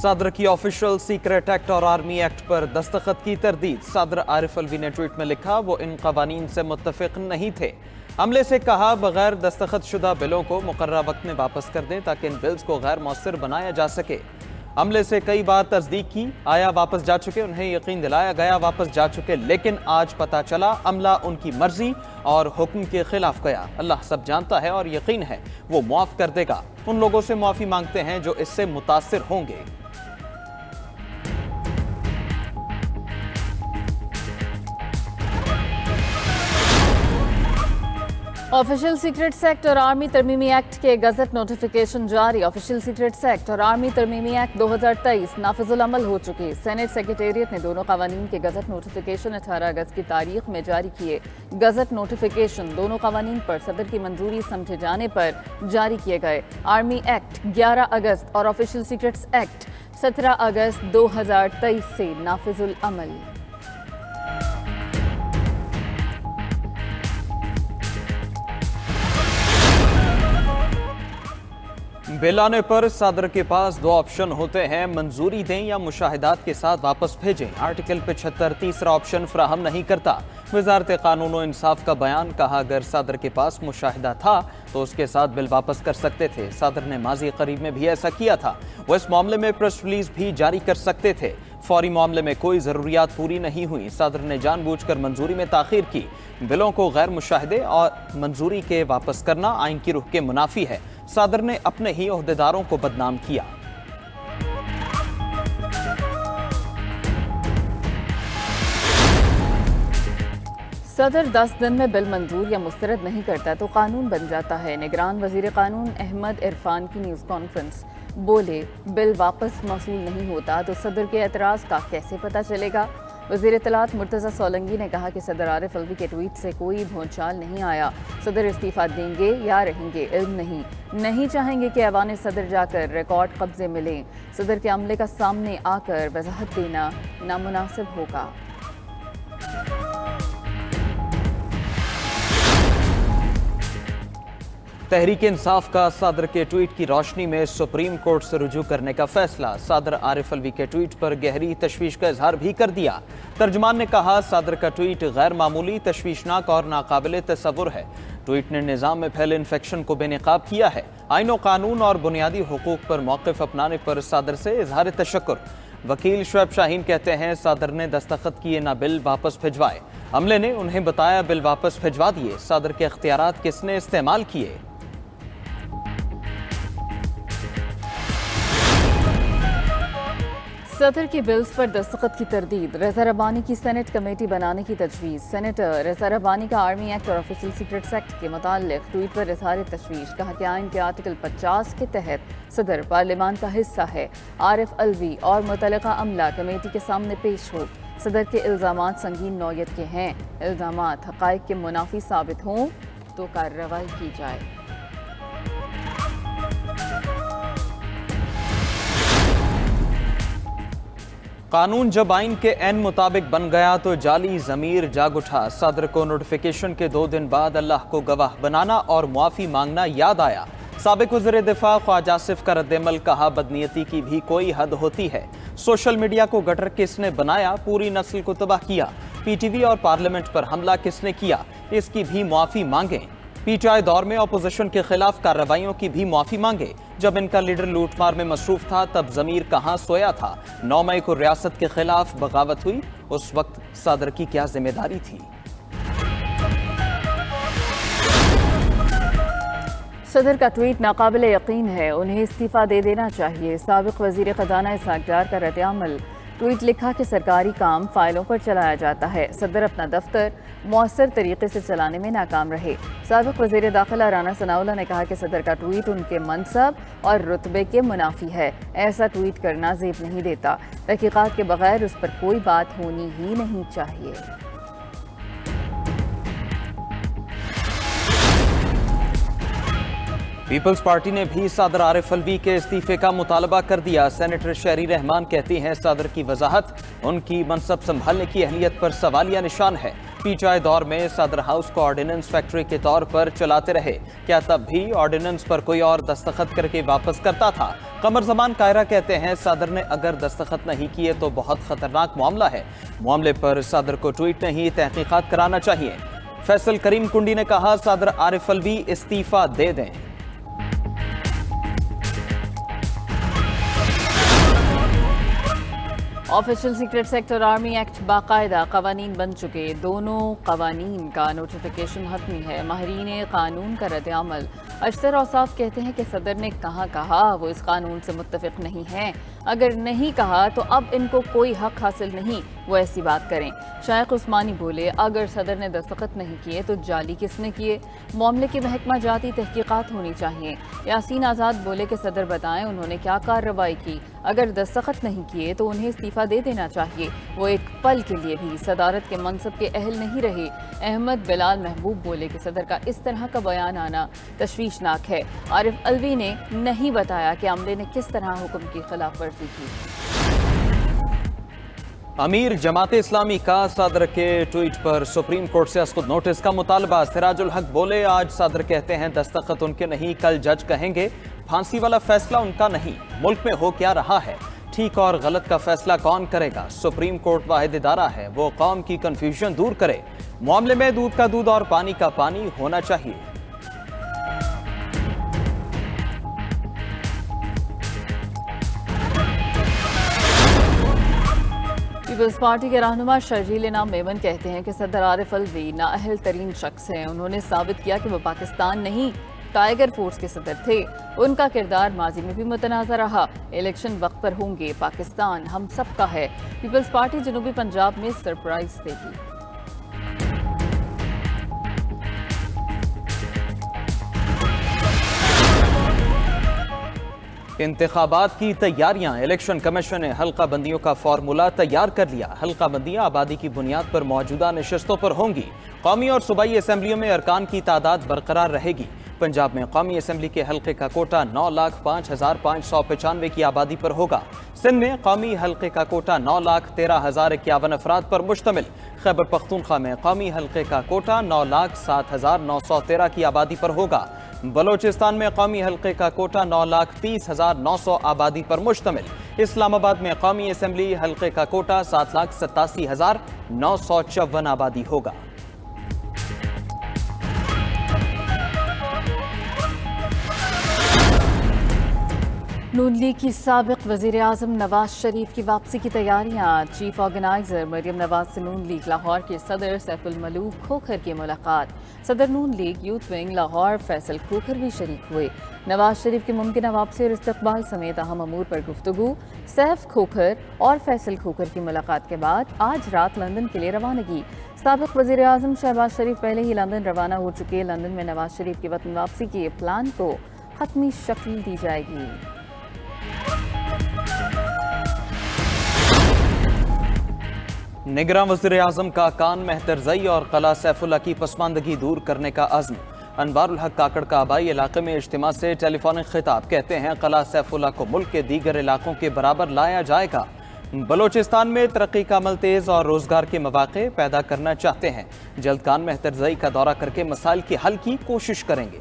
صدر کی official secret act اور آرمی ایکٹ پر دستخط کی تردید۔ صدر عارف الوی نے ٹویٹ میں لکھا وہ ان قوانین سے متفق نہیں تھے۔ عملے سے کہا بغیر دستخط شدہ بلوں کو مقررہ وقت میں واپس کر دیں تاکہ ان بلز کو غیر مؤثر بنایا جا سکے۔ عملے سے کئی بار تصدیق کی آیا واپس جا چکے، انہیں یقین دلایا گیا واپس جا چکے، لیکن آج پتہ چلا عملہ ان کی مرضی اور حکم کے خلاف گیا۔ اللہ سب جانتا ہے اور یقین ہے وہ معاف کر دے گا۔ ان لوگوں سے معافی مانگتے ہیں جو اس سے متاثر ہوں گے۔ آفیشل سیکریٹس ایکٹ اور آرمی ترمیمی ایکٹ کے گزٹ نوٹیفیکیشن جاری۔ آفیشل سیکریٹس ایکٹ اور آرمی ترمیمی ایکٹ 2023 نافذ العمل ہو چکی۔ سینٹ سیکریٹریٹ نے دونوں قوانین کے گزٹ نوٹیفیکیشن 18 اگست کی تاریخ میں جاری کیے۔ گزٹ نوٹیفیکیشن دونوں قوانین پر صدر کی منظوری سمجھے جانے پر جاری کیے گئے۔ آرمی ایکٹ 11 اگست اور آفیشل سیکریٹس ایکٹ 17 اگست 2023 سے نافذ العمل۔ بل آنے پر صدر کے پاس دو آپشن ہوتے ہیں، منظوری دیں یا مشاہدات کے ساتھ واپس بھیجیں۔ آرٹیکل 75 تیسرا آپشن فراہم نہیں کرتا۔ وزارت قانون و انصاف کا بیان، کہا اگر صدر کے پاس مشاہدہ تھا تو اس کے ساتھ بل واپس کر سکتے تھے۔ صدر نے ماضی قریب میں بھی ایسا کیا تھا، وہ اس معاملے میں پریس ریلیز بھی جاری کر سکتے تھے۔ فوری معاملے میں کوئی ضروریات پوری نہیں ہوئی، صدر نے جان بوجھ کر منظوری میں تاخیر کی۔ بلوں کو غیر مشاہدے اور منظوری کے واپس کرنا آئین کی روح کے منافی ہے۔ صدر نے اپنے ہی عہدیداروں کو بدنام کیا۔ صدر 10 دن میں بل منظور یا مسترد نہیں کرتا تو قانون بن جاتا ہے۔ نگران وزیر قانون احمد عرفان کی نیوز کانفرنس، بولے بل واپس موصول نہیں ہوتا تو صدر کے اعتراض کا کیسے پتہ چلے گا؟ وزیر اطلاعات مرتضی سولنگی نے کہا کہ صدر عارف الوی کے ٹویٹ سے کوئی بھونچال چال نہیں آیا۔ صدر استعفیٰ دیں گے یا رہیں گے علم نہیں چاہیں گے کہ ایوان صدر جا کر ریکارڈ قبضے ملیں۔ صدر کے عملے کا سامنے آ کر وضاحت دینا نامناسب ہوگا۔ تحریک انصاف کا صدر کے ٹویٹ کی روشنی میں سپریم کورٹ سے رجوع کرنے کا فیصلہ۔ صدر عارف الوی کے ٹویٹ پر گہری تشویش کا اظہار بھی کر دیا۔ ترجمان نے کہا صدر کا ٹویٹ غیر معمولی، تشویشناک اور ناقابل تصور ہے۔ ٹویٹ نے نظام میں پھیلے انفیکشن کو بے نقاب کیا ہے۔ آئین و قانون اور بنیادی حقوق پر موقف اپنانے پر صدر سے اظہار تشکر۔ وکیل شعیب شاہین کہتے ہیں صدر نے دستخط کیے نہ بل واپس بھجوائے۔ عملے نے انہیں بتایا بل واپس بھجوا دیے۔ صدر کے اختیارات کس نے استعمال کیے؟ صدر کی بلز پر دستخط کی تردید۔ رضا ربانی کی سینٹ کمیٹی بنانے کی تجویز۔ سینیٹر رضا ربانی کا آرمی ایکٹ اور آفیشل سیکریٹس ایکٹ کے متعلق ٹویٹ پر اظہار تشویش، کہا کہ آئین کے آرٹیکل 50 کے تحت صدر پارلیمان کا حصہ ہے۔ عارف الوی اور متعلقہ عملہ کمیٹی کے سامنے پیش ہو۔ صدر کے الزامات سنگین نوعیت کے ہیں۔ الزامات حقائق کے منافی ثابت ہوں تو کارروائی کی جائے۔ قانون جب آئین کے عین مطابق بن گیا تو جعلی ضمیر جاگ اٹھا۔ صدر کو نوٹیفیکیشن کے 2 دن بعد اللہ کو گواہ بنانا اور معافی مانگنا یاد آیا۔ سابق وزیر دفاع خواجہ آصف کا رد عمل، کہا بدنیتی کی بھی کوئی حد ہوتی ہے۔ سوشل میڈیا کو گٹر کس نے بنایا، پوری نسل کو تباہ کیا۔ پی ٹی وی اور پارلیمنٹ پر حملہ کس نے کیا، اس کی بھی معافی مانگیں۔ پی ٹی آئی دور میں اپوزیشن کے خلاف کارروائیوں کی بھی معافی مانگے۔ جب ان کا لیڈر لوٹ مار میں مصروف تھا تب ضمیر کہاں سویا تھا؟ 9 مئی کو ریاست کے خلاف بغاوت ہوئی، اس وقت صدر کی کیا ذمہ داری تھی؟ صدر کا ٹویٹ ناقابل یقین ہے، انہیں استعفیٰ دے دینا چاہیے۔ سابق وزیر خزانہ اسحاق ڈار کا رد عمل، ٹویٹ لکھا کہ سرکاری کام فائلوں پر چلایا جاتا ہے، صدر اپنا دفتر مؤثر طریقے سے چلانے میں ناکام رہے۔ سابق وزیر داخلہ رانا ثناءاللہ نے کہا کہ صدر کا ٹویٹ ان کے منصب اور رتبے کے منافی ہے، ایسا ٹویٹ کرنا زیب نہیں دیتا، تحقیقات کے بغیر اس پر کوئی بات ہونی ہی نہیں چاہیے۔ پیپلز پارٹی نے بھی صدر عارف الوی کے استعفے کا مطالبہ کر دیا۔ سینیٹر شہری رحمان کہتی ہیں صدر کی وضاحت ان کی منصب سنبھالنے کی اہلیت پر سوالیہ نشان ہے۔ پی چائے دور میں صدر ہاؤس کو آرڈیننس فیکٹری کے طور پر چلاتے رہے، کیا تب بھی آرڈیننس پر کوئی اور دستخط کر کے واپس کرتا تھا؟ قمر زمان قاہرہ کہتے ہیں صدر نے اگر دستخط نہیں کیے تو بہت خطرناک معاملہ ہے، معاملے پر صدر کو ٹویٹ نہیں تحقیقات کرانا چاہیے۔ فیصل کریم کنڈی نے کہا صدر عارف الوی استعفیٰ دے دیں۔ Official secret sector army act باقاعدہ قوانین بن چکے، دونوں قوانین کا نوٹیفیکیشن حتمی ہے۔ ماہرین قانون کا رد عمل اشتر اوصاف کہتے ہیں کہ صدر نے کہا وہ اس قانون سے متفق نہیں ہیں، اگر نہیں کہا تو اب ان کو کوئی حق حاصل نہیں، وہ ایسی بات کریں۔ شائخ عثمانی بولے اگر صدر نے دستخط نہیں کیے تو جعلی کس نے کیے؟ معاملے کی محکمہ جاتی تحقیقات ہونی چاہیے۔ یاسین آزاد بولے کہ صدر بتائیں انہوں نے کیا کارروائی کی، اگر دستخط نہیں کیے تو انہیں استعفیٰ دے دینا چاہیے، وہ ایک پل کے لیے بھی صدارت کے منصب کے اہل نہیں رہے۔ احمد بلال محبوب بولے کہ صدر کا اس طرح کا بیان آنا تشویشناک ہے۔ عارف الوی نے نہیں بتایا کہ عملے نے کس طرح حکم کی خلاف ورزی کی۔ امیر جماعت اسلامی کا صدر کے ٹویٹ پر سپریم کورٹ سے خود نوٹس کا مطالبہ۔ سراج الحق بولے آج صدر کہتے ہیں دستخط ان کے نہیں، کل جج کہیں گے پھانسی والا فیصلہ ان کا نہیں۔ ملک میں ہو کیا رہا ہے، ٹھیک اور غلط کا فیصلہ کون کرے گا؟ سپریم کورٹ واحد ادارہ ہے، وہ قوم کی کنفیوژن دور کرے۔ معاملے میں دودھ کا دودھ اور پانی کا پانی ہونا چاہیے۔ پیپلز پارٹی کے رہنما شرجیل انعام میمن کہتے ہیں کہ صدر عارف الوی نااہل ترین شخص ہیں، انہوں نے ثابت کیا کہ وہ پاکستان نہیں ٹائیگر فورس کے صدر تھے، ان کا کردار ماضی میں بھی متنازع رہا، الیکشن وقت پر ہوں گے، پاکستان ہم سب کا ہے۔ پیپلز پارٹی جنوبی پنجاب میں سرپرائز دے گی۔ انتخابات کی تیاریاں، الیکشن کمیشن نے حلقہ بندیوں کا فارمولہ تیار کر لیا۔ حلقہ بندیاں آبادی کی بنیاد پر موجودہ نشستوں پر ہوں گی۔ قومی اور صوبائی اسمبلیوں میں ارکان کی تعداد برقرار رہے گی۔ پنجاب میں قومی اسمبلی کے حلقے کا کوٹا 9,05,595 کی آبادی پر ہوگا۔ سندھ میں قومی حلقے کا کوٹا 9,13,051 افراد پر مشتمل۔ خیبر پختونخوا میں قومی حلقے کا کوٹا 9,07,913 کی آبادی پر ہوگا۔ بلوچستان میں قومی حلقے کا کوٹا 9,30,900 آبادی پر مشتمل۔ اسلام آباد میں قومی اسمبلی حلقے کا کوٹا 7,87,954 آبادی ہوگا۔ نون لیگ کی سابق وزیر اعظم نواز شریف کی واپسی کی تیاریاں، چیف آرگنائزر مریم نواز سے نون لیگ لاہور کے صدر سیف الملوک کھوکھر کی ملاقات۔ صدر Noon league youth wing Lahore Faisal Khokhar بھی شریک ہوئے۔ نواز شریف کی ممکنہ واپسی اور استقبال سمیت اہم امور پر گفتگو۔ سیف کھوکھر اور فیصل کھوکھر کی ملاقات کے بعد آج رات لندن کے لیے روانگی۔ سابق وزیر اعظم شہباز شریف پہلے ہی لندن روانہ ہو چکے۔ لندن میں نواز شریف کی وطن واپسی کے پلان کو حتمی شکل دی جائے گی۔ نگراں وزیر اعظم کا کان مہترزئی اور قلعہ سیف اللہ کی پسماندگی دور کرنے کا عزم۔ انوار الحق کاکڑ کا آبائی علاقے میں اجتماع سے ٹیلی فونک خطاب، کہتے ہیں قلعہ سیف اللہ کو ملک کے دیگر علاقوں کے برابر لایا جائے گا۔ بلوچستان میں ترقی کا عمل تیز اور روزگار کے مواقع پیدا کرنا چاہتے ہیں، جلد کان مہترزئی کا دورہ کر کے مسائل کے حل کی کوشش کریں گے۔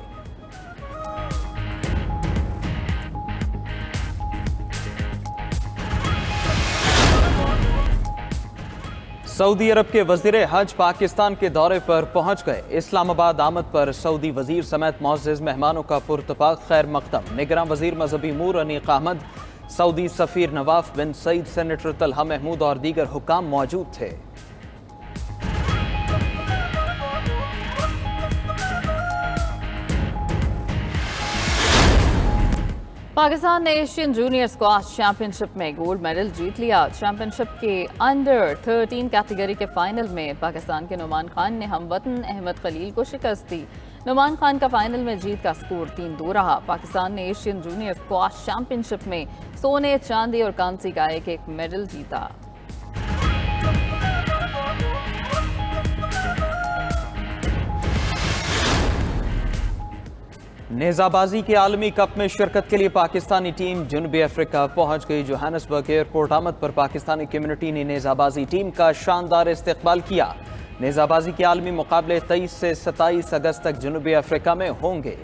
سعودی عرب کے وزیر حج پاکستان کے دورے پر پہنچ گئے۔ اسلام آباد آمد پر سعودی وزیر سمیت معزز مہمانوں کا پرتپاک خیر مقدم۔ نگراں وزیر مذہبی امور انیق احمد، سعودی سفیر نواف بن سعید، سینیٹر طلحہ محمود اور دیگر حکام موجود تھے۔ پاکستان نے ایشین جونیئر اسکواش چیمپئن شپ میں گولڈ میڈل جیت لیا۔ چیمپئن شپ کے انڈر 13 کیٹیگری کے فائنل میں پاکستان کے نعمان خان نے ہم وطن احمد خلیل کو شکست دی۔ نعمان خان کا فائنل میں جیت کا سکور 3-2 رہا۔ پاکستان نے ایشین جونیئر اسکواش چیمپئن شپ میں سونے، چاندی اور کانسی کا ایک میڈل جیتا۔ نیزہ بازی کے عالمی کپ میں شرکت کے لیے پاکستانی ٹیم جنوبی افریقہ پہنچ گئی۔ جوہانسبرگ ایئرپورٹ آمد پر پاکستانی کمیونٹی نے نیزہ بازی ٹیم کا شاندار استقبال کیا۔ نیزہ بازی کے عالمی مقابلے 23 سے 27 اگست تک جنوبی افریقہ میں ہوں گے۔